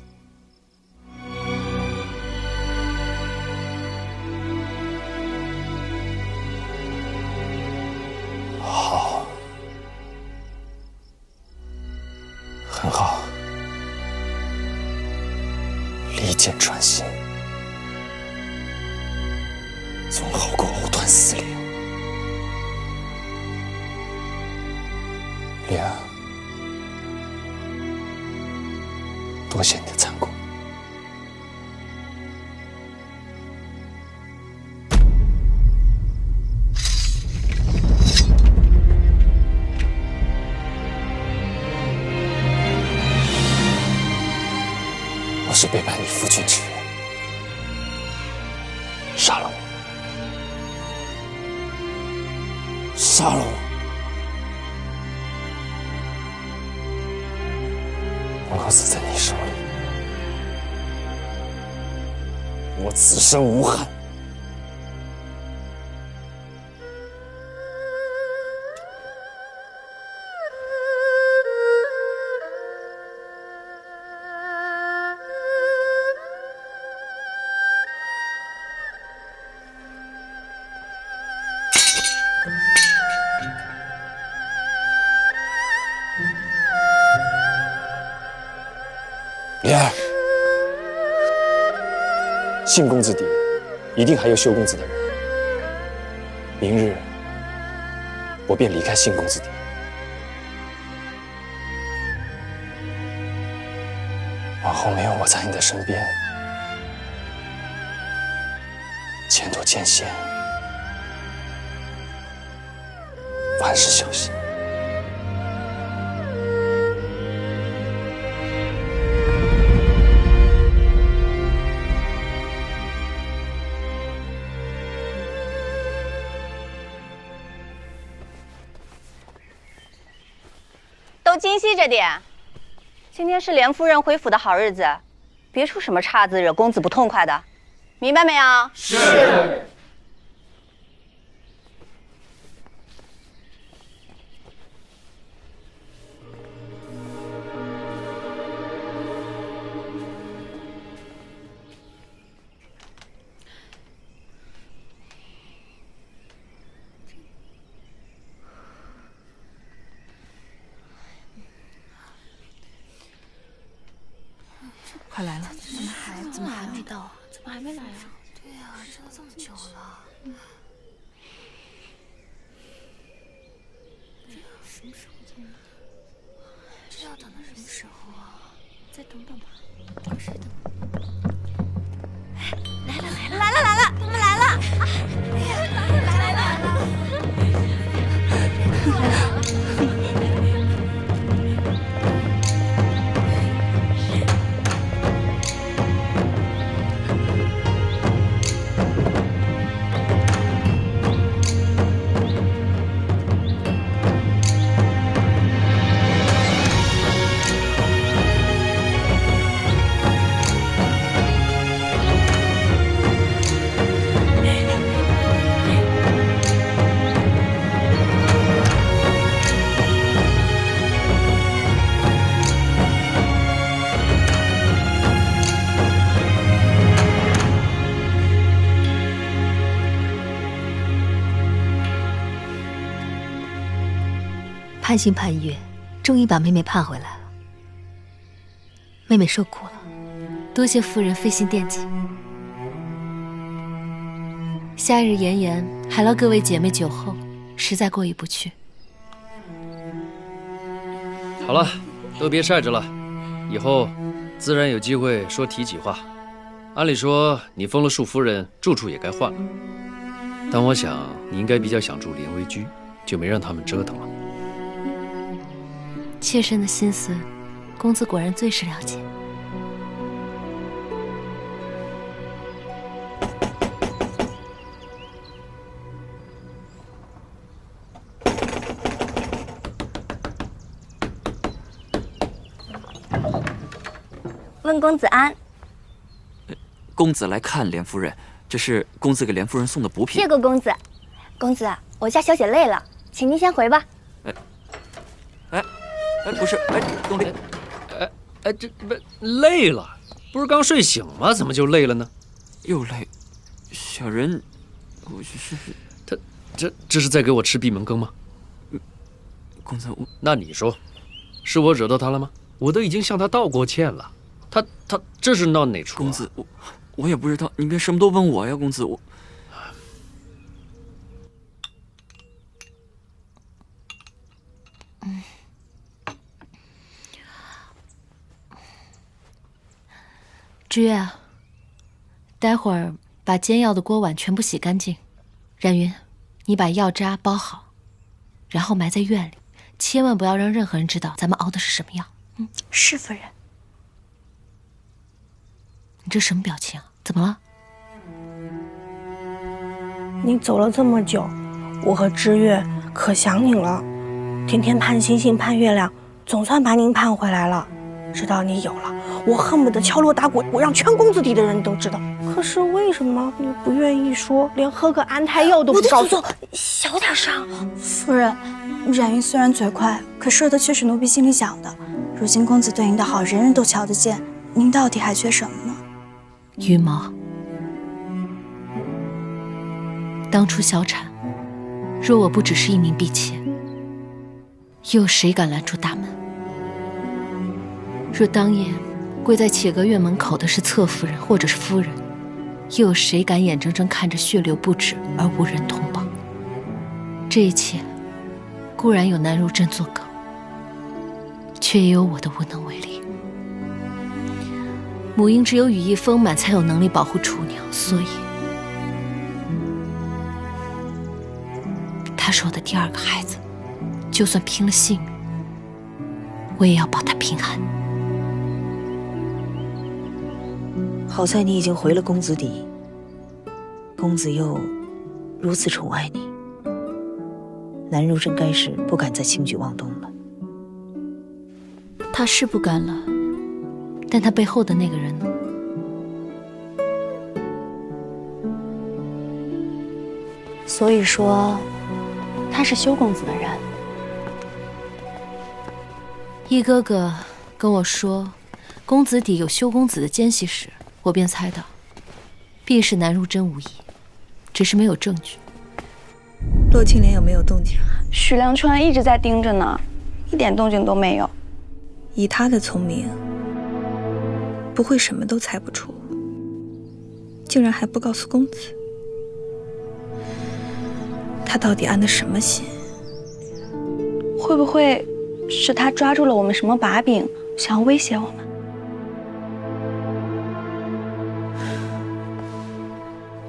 Speaker 12: 好，很好，利剑穿心，从后沟藕断丝连。莲儿，多谢你的残酷。
Speaker 7: 杀了我！我要死在你手里，我此生无憾。莲儿，信公子邸一定还有修公子的人。明日我便离开信公子邸。往后没有我在你的身边，前途艰险，万事小心。
Speaker 15: 都精细着点，今天是连夫人回府的好日子，别出什么岔子，惹公子不痛快的，明白没有？是。
Speaker 17: 快来了！
Speaker 11: 怎么还没到啊？怎么还没来啊？
Speaker 17: 对呀，真的这么久了。什么时候才能？这要等到什么时候啊？再等等吧。等谁等？来了！他们来了！哎呀，来了！盼星盼月，终于把妹妹盼回来了。妹妹受苦了，
Speaker 11: 多谢夫人费心惦记。夏日炎炎，还劳各位姐妹酒后，实在过意不去。
Speaker 8: 好了，都别晒着了，以后自然有机会说提几话。按理说，你封了恕夫人，住处也该换了。但我想你应该比较想住莲微居，就没让他们折腾了。
Speaker 11: 妾身的心思，公子果然最是了解。
Speaker 10: 问公子安。
Speaker 20: 公子来看莲夫人，这是公子给莲夫人送的补品。
Speaker 10: 谢过公子。公子，我家小姐累了，请您先回吧。
Speaker 20: 不是，东篱，
Speaker 8: 这不累了？不是刚睡醒吗？怎么就累了呢？
Speaker 20: 又累，小人，我是
Speaker 8: 他，这是在给我吃闭门羹吗？
Speaker 20: 公子，
Speaker 8: 那你说，是我惹到他了吗？我都已经向他道过歉了，他这是闹哪出？
Speaker 20: 公子，我也不知道，你别什么都问我呀，公子我。
Speaker 11: 知月啊，待会儿把煎药的锅碗全部洗干净。冉云，你把药渣包好，然后埋在院里，千万不要让任何人知道咱们熬的是什么药。
Speaker 10: 是夫人。
Speaker 11: 你这什么表情啊？怎么了？
Speaker 21: 你走了这么久，我和知月可想您了，天天盼星星盼月亮，总算把您盼回来了。知道你有了，我恨不得敲锣打鼓，我让全公子邸的人都知道。可是为什么你不愿意说，连喝个安胎药都不告诉我？小点声。
Speaker 22: 夫人，冉云虽然嘴快，可说的却是奴婢心里想的。如今公子对您的好，人人都瞧得见，您到底还缺什么呢？
Speaker 11: 羽毛，当初小产，若我不只是一名婢妾，又有谁敢拦住大门？若当夜跪在且阁院门口的是侧夫人或者是夫人，又有谁敢眼睁睁看着血流不止而无人通报？这一切固然有南如真作梗，却也有我的无能为力。母婴只有羽翼丰满，才有能力保护雏鸟，所以他是我的第二个孩子，就算拼了性命，我也要保他平安。
Speaker 17: 好在你已经回了公子邸，公子又如此宠爱你，南如真该是不敢再轻举妄动了。
Speaker 22: 他是不敢了，
Speaker 11: 但他背后的那个人呢？
Speaker 22: 所以说，他是修公子的人。
Speaker 11: 一哥哥跟我说，公子邸有修公子的奸细时，我便猜到，必是南如真无疑，只是没有证据。
Speaker 23: 洛青莲有没有动静？
Speaker 22: 许良川一直在盯着呢，一点动静都没有。
Speaker 23: 以他的聪明，不会什么都猜不出，竟然还不告诉公子。他到底安的什么心？
Speaker 22: 会不会是他抓住了我们什么把柄，想要威胁我们？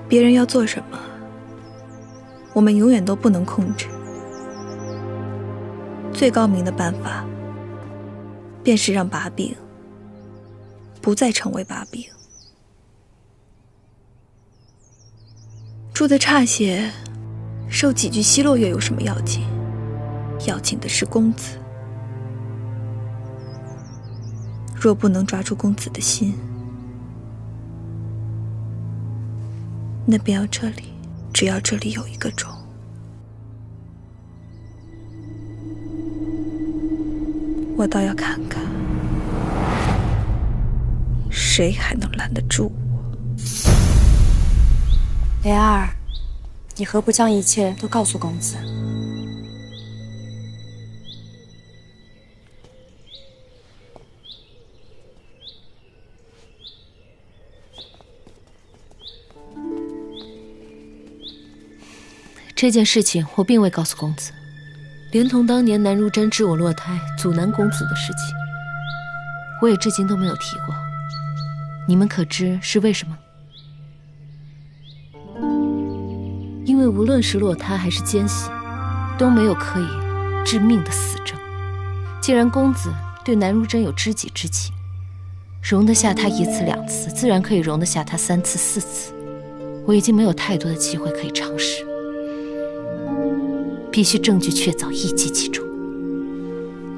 Speaker 23: 别人要做什么，我们永远都不能控制。最高明的办法，便是让把柄不再成为把柄。住得差些，受几句奚落又有什么要紧？要紧的是公子。若不能抓住公子的心，那便要这里，只要这里有一个种，我倒要看看，谁还能拦得住我？
Speaker 22: 莲儿，你何不将一切都告诉公子？
Speaker 11: 这件事情我并未告诉公子，连同当年南如真致我落胎、阻拦公子的事情，我也至今都没有提过。你们可知是为什么？因为无论是落胎还是奸细，都没有可以致命的死证。既然公子对南如真有知己之情，容得下他一次两次，自然可以容得下他3次4次。我已经没有太多的机会可以尝试。必须证据确凿，一击即中。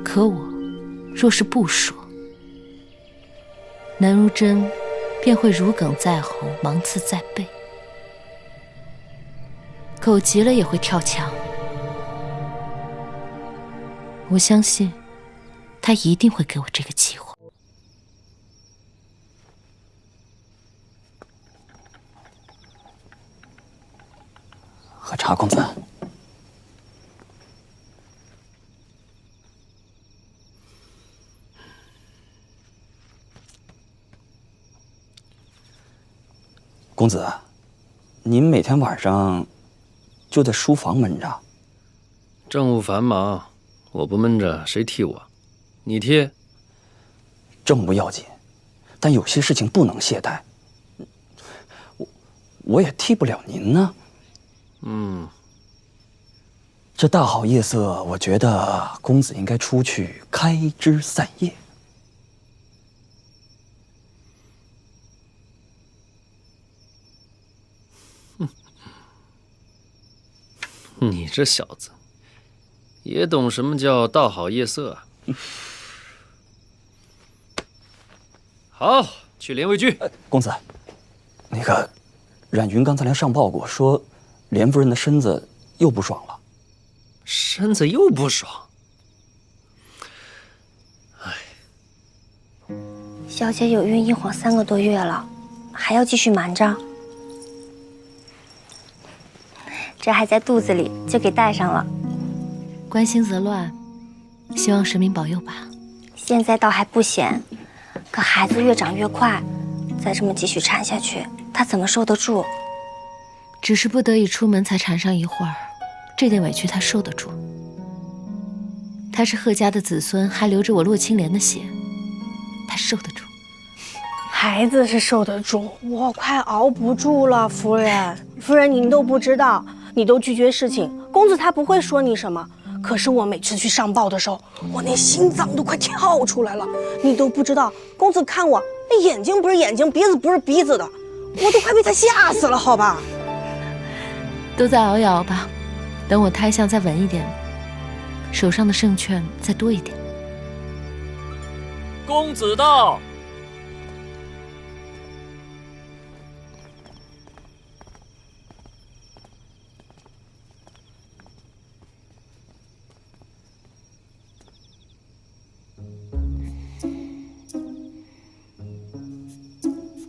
Speaker 11: 可我若是不说，南如真便会如鲠在喉，芒刺在背。狗急了也会跳墙。我相信，他一定会给我这个机会。
Speaker 12: 喝茶，公子。公子，您每天晚上就在书房闷着。
Speaker 8: 政务繁忙，我不闷着谁替我？你替？
Speaker 12: 政务要紧，但有些事情不能懈怠。我也替不了您呢。这大好夜色，我觉得公子应该出去开枝散叶。
Speaker 8: 你这小子，也懂什么叫大好夜色啊。好，去连卫居。
Speaker 20: 公子，那个冉云刚才来上报过，说连夫人的身子又不爽了。
Speaker 8: 身子又不爽？
Speaker 10: 小姐有孕一晃3个多月了，还要继续瞒着？这还在肚子里就给带上了。
Speaker 11: 关心则乱，希望神明保佑吧。
Speaker 10: 现在倒还不险，可孩子越长越快，再这么继续缠下去，她怎么受得住？
Speaker 11: 只是不得已出门才缠上一会儿，这点委屈她受得住。她是贺家的子孙，还流着我洛青莲的血，她受得住。
Speaker 21: 孩子是受得住，我快熬不住了，夫人。夫人，您都不知道，你都拒绝事情，公子他不会说你什么。可是我每次去上报的时候，我那心脏都快跳出来了。你都不知道，公子看我那眼睛不是眼睛，鼻子不是鼻子的，我都快被他吓死了，好吧？
Speaker 11: 都再熬一熬吧，等我胎相再稳一点，手上的胜券再多一点。
Speaker 3: 公子到。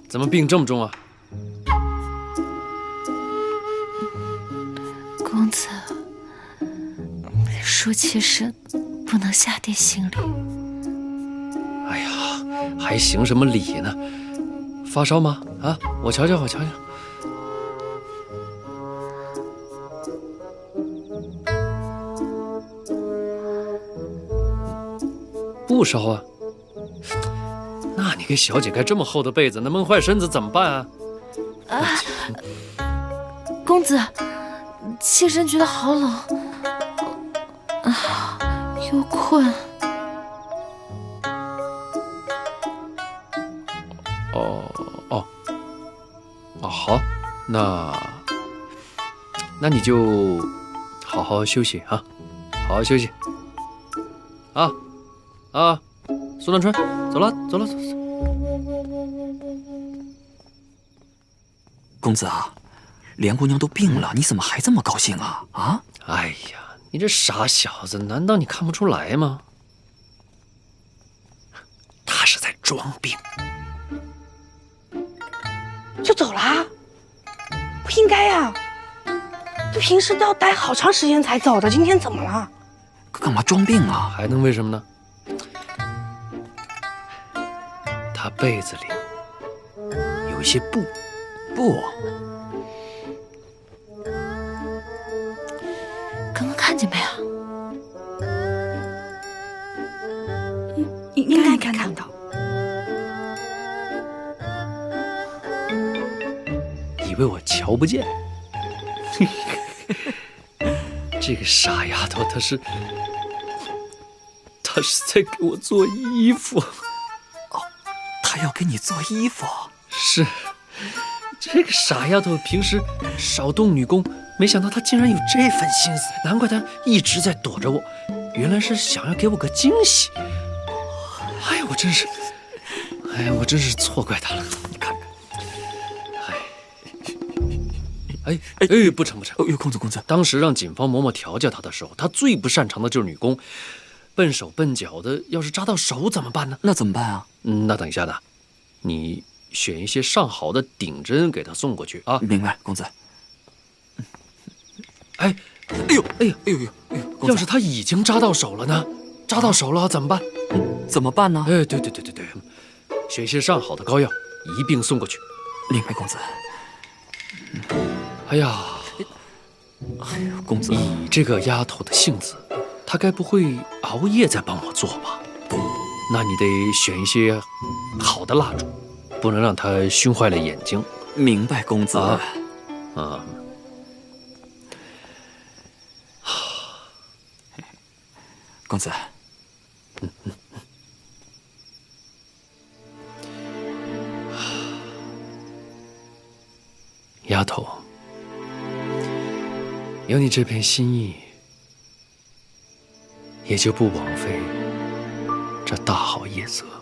Speaker 8: 怎么病这么重啊？
Speaker 11: 公子，恕妾身不能下爹行礼。
Speaker 8: 哎呀，还行什么礼呢？发烧吗？啊，我瞧瞧，我瞧瞧。不烧啊？那你给小姐盖这么厚的被子，那闷坏身子怎么办啊？
Speaker 11: 公子，妾身觉得好冷，又困。
Speaker 8: 好，那你就好好休息啊，好好休息。苏南春，走了。
Speaker 20: 公子啊，莲姑娘都病了，你怎么还这么高兴啊？啊！
Speaker 8: 哎呀，你这傻小子，难道你看不出来吗？他是在装病。
Speaker 21: 就走了？不应该呀！这平时都要待好长时间才走的，今天怎么了？
Speaker 20: 干嘛装病啊？
Speaker 8: 还能为什么呢？他被子里有一些布。
Speaker 11: 刚刚看见没有？
Speaker 21: 应该看到。
Speaker 8: 以为我瞧不见？这个傻丫头，她是在给我做衣服。
Speaker 20: 她要给你做衣服？
Speaker 8: 是。这个傻丫头平时少动女工，没想到她竟然有这份心思，难怪她一直在躲着我，原来是想要给我个惊喜。我真是错怪她了。你看看，不成。
Speaker 20: 公子，
Speaker 8: 当时让警方嬷嬷调教她的时候，她最不擅长的就是女工，笨手笨脚的，要是扎到手怎么办呢？
Speaker 20: 那怎么办啊？
Speaker 8: 那等一下呢，你选一些上好的顶针给她送过去啊。
Speaker 20: 明白，公子。
Speaker 8: 哎呦，要是她已经扎到手了呢？扎到手了怎么办？
Speaker 20: 怎么办呢？
Speaker 8: 对，选一些上好的膏药，一并送过去。
Speaker 20: 明白，公子。公子，
Speaker 8: 以这个丫头的性子，她该不会熬夜在帮我做吧？那你得选一些好的蜡烛，不能让她熏坏了眼睛。
Speaker 20: 明白，公子。公子，
Speaker 8: 丫头，有你这片心意，也就不枉费这大好夜色。